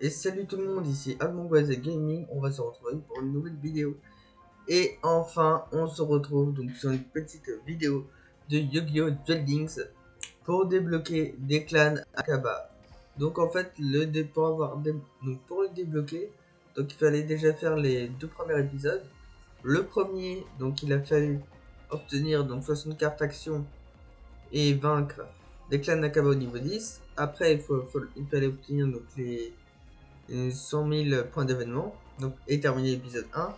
Et salut tout le monde, ici Amongoise Gaming, on va se retrouver pour une nouvelle vidéo. Et enfin, on se retrouve donc sur une petite vidéo de Yu-Gi-Oh! Duel Links pour débloquer des clans Akaba. Donc en fait, pour le débloquer, donc il fallait déjà faire les deux premiers épisodes. Le premier, donc il a fallu obtenir donc 60 cartes action et vaincre des clans Akaba au niveau 10. Après, il fallait obtenir donc les 100 000 points d'événement, donc et terminer l'épisode 1.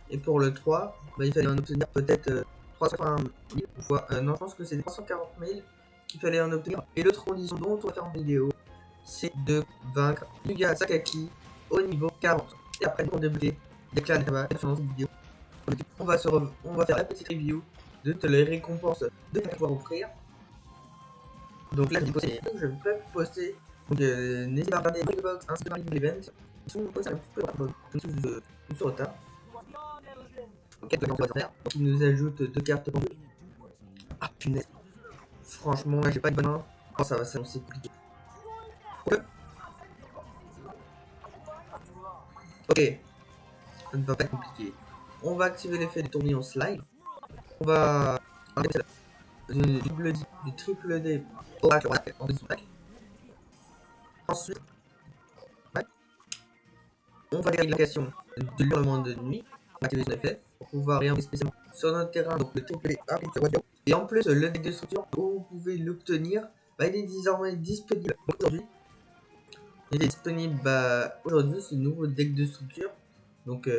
Et pour le 3, il fallait en obtenir peut-être 320 000, non, je pense que c'est 340 000 qu'il fallait en obtenir. Et l'autre condition dont on va faire en vidéo, c'est de vaincre Yuga Sakaki au niveau 40. Et après, pour débloquer des clans Akaba dans cette vidéo, on va faire la petite review de toutes les récompenses de pouvoir offrir. Donc là, je vais pas poster. Donc n'hésitez pas à regarder les box ainsi que dans les events. Ils sont postés un petit peu en retard. Ok, donc on va faire. Donc il nous ajoute 2 cartes pour 2. Ah punaise. Franchement, là j'ai pas de bonne main. Oh, ça va s'annoncer compliqué. Ok, ça ne va pas être compliqué. On va activer l'effet du tourbillon slide. On va du double D, du triple D oracle en dessous. Ensuite, on va faire l'application de l'hurlement de nuit. On va activer son effet pour pouvoir réenvoyer spécialement sur notre terrain. Donc le triple D applique le radio. Et en plus, le deck de structure, où vous pouvez l'obtenir, il est désormais disponible aujourd'hui. Il est disponible aujourd'hui, ce nouveau deck de structure. Donc,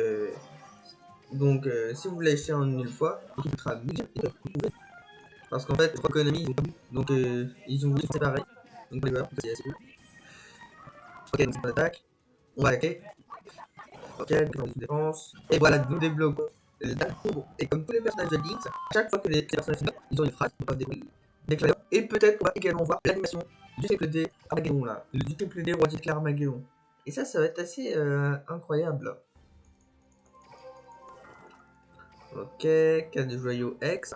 si vous voulez acheter en une fois, il coûtera 1000 parce qu'en fait, pour économie, donc ils ont voulu se séparer. Donc, on va voir, c'est assez cool. Ok, donc on attaque. On va attaquer. Ok, de défense. Et voilà, nous débloquons la combo. Et comme tous les personnages de Lynx, chaque fois que les personnages finissent, ils ont une phrase, des clairs. Et peut-être on va également voir l'animation du triple D Armageddon là. Du triple D Roi d'éclair Armageddon. Et ça va être assez incroyable. Ok, carte de joyau X.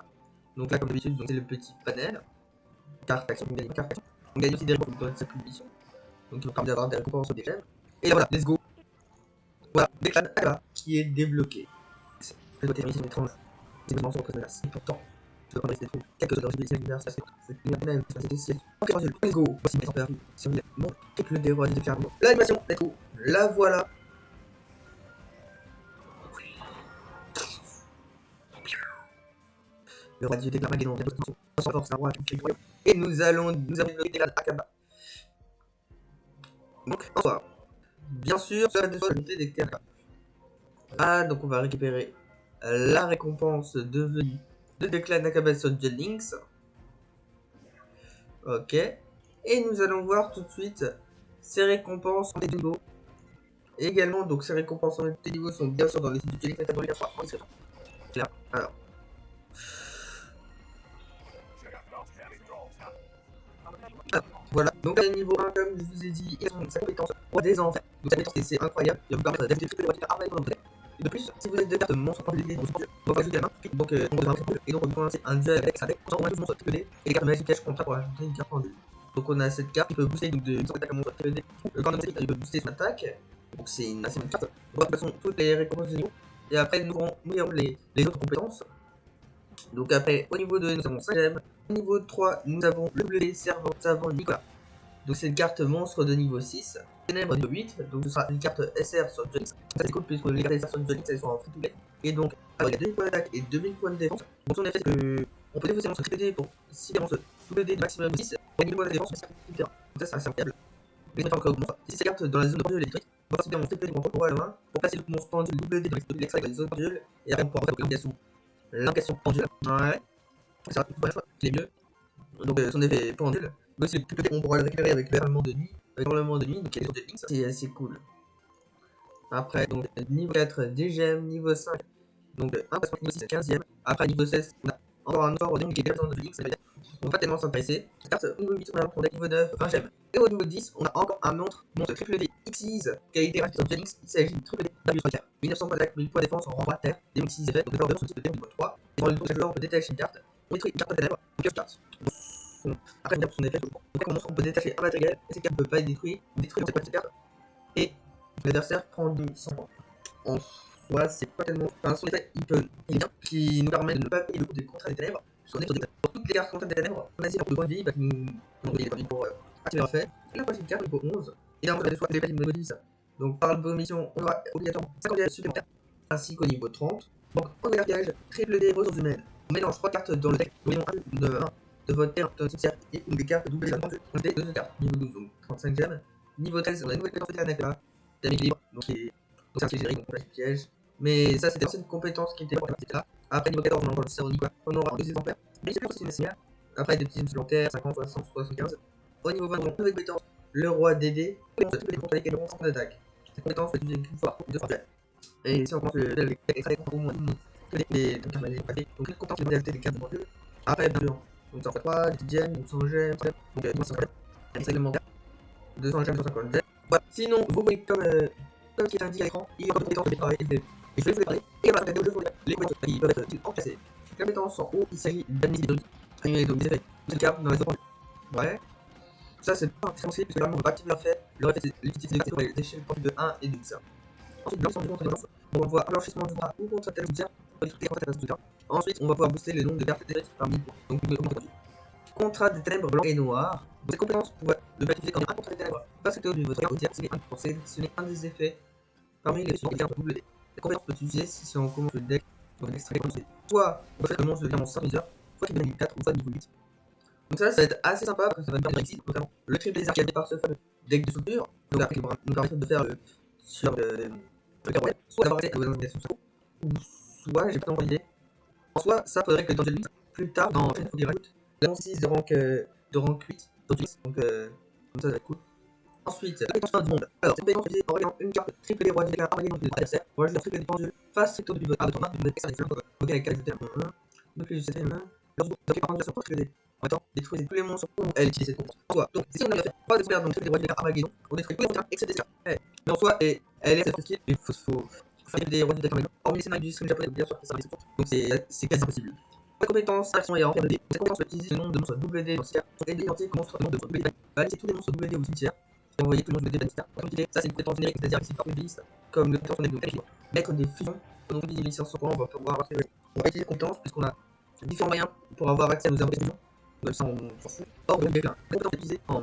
Donc là, comme d'habitude, c'est le petit panel. Carte action, on gagne une carte action. On gagne aussi des récompenses dans cette mission. Donc il va permettre d'avoir des récompenses sur des gemmes. Et là, voilà, let's go. Voilà, des clans Akaba qui est débloqué. C'est une mission étrange. C'est une mention très menace. Et pourtant, je dois rester trop. Quelques heures de l'univers, ça c'est même, ça c'est ciel. Ok, let's go. Voici mes tempères. Si vous voulez, mon triple des rois de carrément. L'animation, let's go. La voilà. Le roi Dieu déclare Magellan, sans force, un roi qui fait. Et nous avons débloqué des clans Akaba. Donc, en soi, bien sûr, ça va ajouter des clans. Ah, donc on va récupérer la récompense devenue de Declan Akaba sur Duel Links. Ok. Et nous allons voir tout de suite ces récompenses en niveaux. Et également, donc ces récompenses en niveaux sont bien sûr dans les sites de Duel Links catégorie 3 en description. Là, alors. Ah, voilà, donc à niveau 1, comme je vous ai dit, ils ont sa compétence roi des enfers. Donc sa compétence c'est incroyable, il va vous permettre d'ajouter toutes les voitures armées dans votre deck. Et de plus, si vous êtes de cartes monstres en PvP dans votre jeu, vous pouvez ajouter la main, donc on va faire et donc on peut commencer un duel avec sa deck, on ajoute monstre triple D, et les cartes magiques cache contrat pour ajouter une carte en jeu. Donc on a cette carte qui peut booster donc de son attaque à monstre triple D, quand il peut booster son attaque, donc c'est une assez bonne carte. Donc de toute façon, toutes les récompenses de niveau, et après nous verrons les autres compétences. Donc après, au niveau 2, nous avons 5 gemmes, au niveau 3, nous avons le blé, servant, savant, Nicolas. Donc c'est une carte monstre de niveau 6, ténèbres niveau 8, donc ce sera une carte SR sur Jonix. Ça c'est cool puisque les cartes SR sur Jonix elles sont en free to play. Et donc, alors il y a 2000 points d'attaque et 2000 points de défense. Donc son effet c'est que on peut défausser monstre triple D pour 6 monstres double D de maximum 6, et 1000 points de défense, etc. Donc ça c'est assez incroyable. Mais pas encore monstre. Si ces cartes dans la zone de pendule électrique, on va participer à mon triple D pour à la main, pour passer le monstre pendule double D de l'extrait dans les zones de pendule, et après on pourra faire l'invocation pendule. Ouais, c'est un peu choix, il est mieux. Donc son effet pendule. Mais aussi peut-être on pourra le récupérer avec l'hurlement de nuit. Avec l'hurlement de nuit, donc il y a des autres links, c'est assez cool. Après, donc niveau 4, des gemmes, niveau 5, donc un passeport niveau 6, 15ème. Après, niveau 16, on a encore un autre qui est déjà dans le link, ça veut dire on va pas tellement s'intéresser. Carte niveau 8, on a un deck niveau 9, 20 gemmes. Et au niveau 10, on a encore un autre monstre triple D X-Ease qui a été racheté sur Genix. Il s'agit du triple D W3 1900 points d'attaque, 1000 points de défense, on renvoie à terre, des 6 effets, donc le sur le type de niveau 3. Et dans le tour de joueur, on peut détacher une carte, on détruit une carte de ténèbres, on pioche carte. Après, on son effet, donc on peut détacher un matériel, et cette carte ne peut pas être détruite, on détruit cette carte. Et L'adversaire prend 2100 points. En soi, c'est pas tellement. Enfin, son effet, il est bien, qui nous permet de ne pas payer le coût des contrats des ténèbres. Parce qu'on est sur des pour toutes les cartes contrats des ténèbres, on a dit pour le point de vie, bah, nous envoyer des points de vie pour activer leur fait. Et la prochaine carte, niveau 11, et là on a des choix des plats niveau 10. Donc par le mission, on aura obligatoirement 50 dégâts supplémentaires, ainsi qu'au niveau 30. Donc en dégâts, triple des ressources humaines. On mélange 3 cartes dans le deck, nous mettons un de votre terrain, de cimetière, et une des cartes double des vendues. On a 2 cartes, niveau 12, donc 35 gemmes. Niveau 13, on a une nouvelle compétence de la damage libre, donc c'est un piège générique, donc on a un piège. Mais ça, c'était l'ancienne compétence qui était pour la partie là. Après, niveau 14, on a encore le cerveau quoi. On aura 2 exemplaires. Mais c'est aussi nécessaire. Après, des petits supplémentaires, 50, 60, 75. Au niveau 20, on a une nouvelle compétence, le roi DD. Et on se trouve les contre lesquels on prend d'attaque. Cette compétence fait une fois, 2 fois. Et si on commence le extrait contre au moins les cartes magiques, donc les compétences, les modalités des cartes de jeu. Après, bien sûr, donc ça en fait 3, des petites gemmes, 200 gemmes, donc 200 gemmes, un réglementaire, 200 gemmes, 250 gemmes. Voilà. Sinon, vous voyez comme qui est indiqué à l'écran, il y a encore des compétences de départ et je vais vous les parler. Et voilà, au jeu pour les compétences qui peuvent être enclassées. La compétence en haut, il s'agit d'admissibilité. Donc des effets, des cartes dans les options. Ouais. Ça, c'est pas très sensible, puisque là, on va activer leur fait. Leur effet, l'utilité de pour les échelles de 1 et de 10. Ensuite, l'ensemble du contre on va voir blanchissement du bras ou contre sa telle soutien. Ensuite, on va pouvoir booster le nombre de cartes détruites par 1000 points. Donc, contrat des ténèbres blanc et noir. Cette compétence pourrait le classifier comme un contrat des ténèbres. Pas secteur de votre carte pour sélectionner un des effets parmi les options de WD. La compétence peut utiliser si c'est en commence le deck, donc l'extrait commencé. Soit au fait que le monstre devient monstre 5 mesures, soit qu'il devient 4 ou soit niveau 8. Donc ça va être assez sympa parce que ça va nous permettre ici, notamment le triple lézard qui a par ce fameux deck de structure. Donc après, nous permettra de faire le sur le carreau, soit d'avoir accès à vos indications ou soit, j'ai pas d'idée. En soi, ça faudrait que dans une liste, plus tard, dans une fois qu'il rajoute, la 6 de rank 8, donc comme ça, ça va être cool. Ensuite, la compétence du monde. Alors, cette compétence utilisée en reliant une carte triple des rois du déclin arbalète de l'adversaire. On va juste la triple des pendules face recto depuis votre arbre de ton main, vous êtes externe donc avec 4 de 1. De plus, c'était 1. Leur groupe, ça fait par contre sur triple des. Attends, détruisez tous les monstres où elle utilise cette compétence. En soi, donc si on avait fait 3 experts donc triple des rois du déclin arbalète, on détruit tous les monstres excepté des cartes. Mais en soi, elle est cette skill, il faut faire des rois du déclin arbalète. Hormis les scénarios du stream japonais, bien sûr que ça reste donc c'est quasi impossible. La compétence action et en termes de dés. Cette compétence peut utiliser le nombre de monstres WD dans le cimetière et d'identifier monstres de WD. Va laisser tous les monstres WD au cimetière et envoyer tout le monde de débanista. Ça c'est une compétence générique, c'est-à-dire ici par une liste, comme le compétence de qualité. Mettre des fusions, donc des licences on va pouvoir avoir on va utiliser compétence puisqu'on a différents moyens pour avoir accès à nos informations. Donc ça on s'en fout. Or de déclin. La compétence est utilisée en.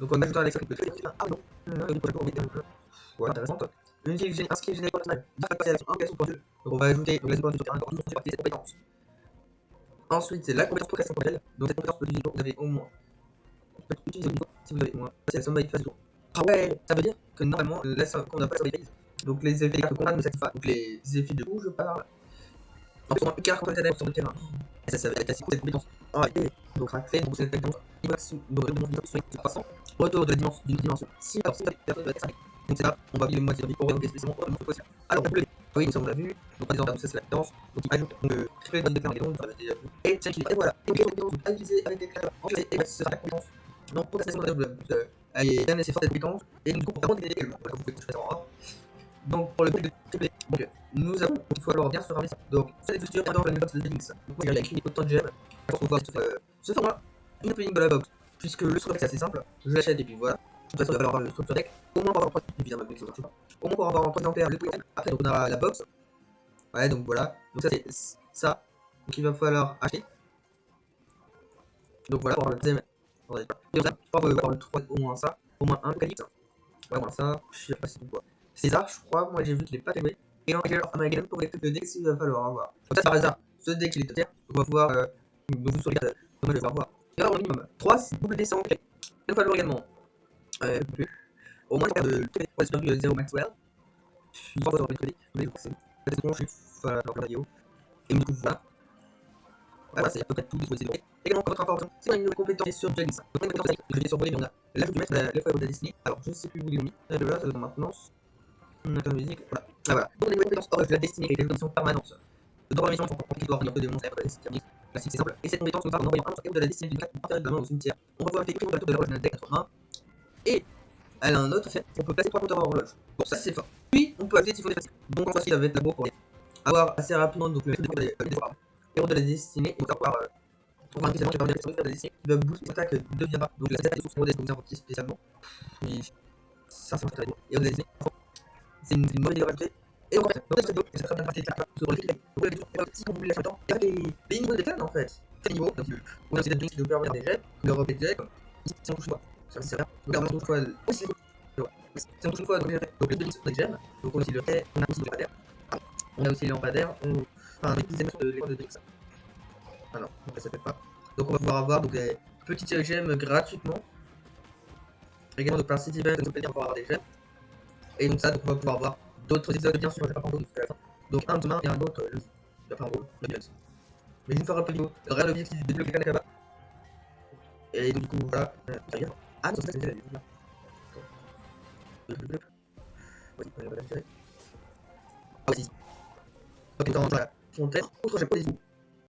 Donc on ajoute à l'extrait de ah non, ouais, intéressante. Une skill générique personnelle. Chaque passer à l'action 1 question point 2. Donc on va ajouter donc la seconde sur terrain encore une partie de cette compétence. Ensuite, c'est la compétence progression pour elle. Donc cette compétence peut utiliser vous avez au moins. Peut utiliser au niveau si vous avez au moins. C'est la sommeil phase jour. Ah ouais, ça veut dire que normalement, là, quand on n'a pas la sommeil phase, donc les effets de cartes combat ne satisfont pas. Donc les effets de où je parle. En fait, on a une carte contre la sur le terrain. Et ça va être classique cette compétence. Ah, et donc raclé, donc c'est cette compétence. Donc le dimension sur 300. Retour de la d'une dimension. Si alors si la personne va être 5. Donc c'est là, on va vivre le moitié de vie pour révoquer spécialement le monstre possible. Alors, on peut oui, nous on l'a vu, donc par exemple, c'est la danse, donc il ajoute le triple de déclin et c'est et voilà, et les compétences à utiliser avec des clés, ensuite, et ce sera la compétence. Donc, pour la station de elle est bien assez forte cette compétence, et donc, on va monter également, voilà, vous pouvez toucher ça en or. Donc, pour le deck de triple, donc, nous avons, il faut alors bien se ramener ça. Donc, ça, les futurs, dans la box de Phoenix. Donc, moi, il y a écrit autant de gemmes, pour pouvoir ce format, une opening de la box, puisque le structure c'est assez simple, je l'achète et puis voilà. De toute façon, il va falloir avoir le structure deck, au moins pour avoir 3 évidemment, au moins pour avoir 3 exemplaires, le quick après donc on aura la box. Ouais, donc voilà, donc ça c'est ça, donc il va falloir acheter. Donc voilà, pour avoir le deuxième, je crois qu'on va avoir le 3, au moins ça, au moins un apocalypse. Ouais, voilà ça, je sais pas si c'est quoi. César, je crois, moi j'ai vu qu'il est pas terrible. Et en Armageddon pour les deck, il va falloir avoir. Donc ça par hasard, ce deck il est terre, on va pouvoir, donc vous sur les cartes, donc je vais pouvoir voir. Il va avoir au minimum 3 double D100, il va falloir également. Au moins faire de tous les 0 Maxwell. Puis on va avoir le crédit. C'est bon, je suis dans la vidéo. Et du coup, voilà. Voilà, c'est à peu près tout ce que c'est. Également, comme autre information, si on a une nouvelle compétence sur Janis. Donc, on a une compétence je l'ai survolé, mais on a l'ajout du maître, le foyer de la destinée. Alors, je sais plus où il est mis. Là, ça va dans maintenance. On a la musique. Voilà. Ah, voilà. Donc, on a une nouvelle compétence hors de la destinée qui est des conditions permanentes. Dans la mission, on peut doit regarder des monstres de la destinée. Classique, c'est simple. Et cette compétence nous parle d'envoyer un de la destinée d'une carte intérieure de la main au cimetière. On va pouvoir intégrer le bateau de la roche de deck notre main. Et elle a un autre fait, on peut placer 3 compteurs en horloge. Bon, ça c'est fort. Puis, on peut ajouter Tifo des faciles. Donc, en fait, il va être là-bas pour avoir assez rapidement donc, le héros de la destinée. Et avoir un évidemment, j'ai parlé de la destinée qui va booster l'attaque de Viaba. Donc, la attaque de source modeste, comme ça, spécialement. Et ça, c'est très bon. Et on a la destinée. c'est une mauvaise idée à rajouter. Et donc, en fait, dans cette vidéo, c'est très bien parti sur le clic. Donc, si on voulait lâcher le temps, il y a les niveaux des clan en fait. C'est les niveaux, donc on a aussi des drinks qui nous permettent des jets, de repérer des jets, comme ici, si on touche une fois, ça sert à rien. Donc, on touche une fois, aussi, si on touche une fois, donc les drinks sont des gemmes, donc on a aussi le quai, on a aussi le lampadaire. On a aussi les lampadaires, enfin, les petites émotions de l'écran de drinks. Ah non, donc ça fait pas. Donc, on va pouvoir avoir donc, des petites gemmes gratuitement. Également, donc, par site event, on peut dire, on va avoir des gemmes. Et donc, ça, donc, on va pouvoir avoir d'autres épisodes, bien sûr, je vais pas prendre jusqu'à la fin. Donc, un demain et un autre, enfin, en gros, le event. Mais une fois un peu vidéo, regarde le vidéo qui débloque les canaux là-bas. Et donc, du coup, voilà. Ah non, c'est ça, c'est la vidéo. Ah, si. Ok, dans la frontière, autre chapeau des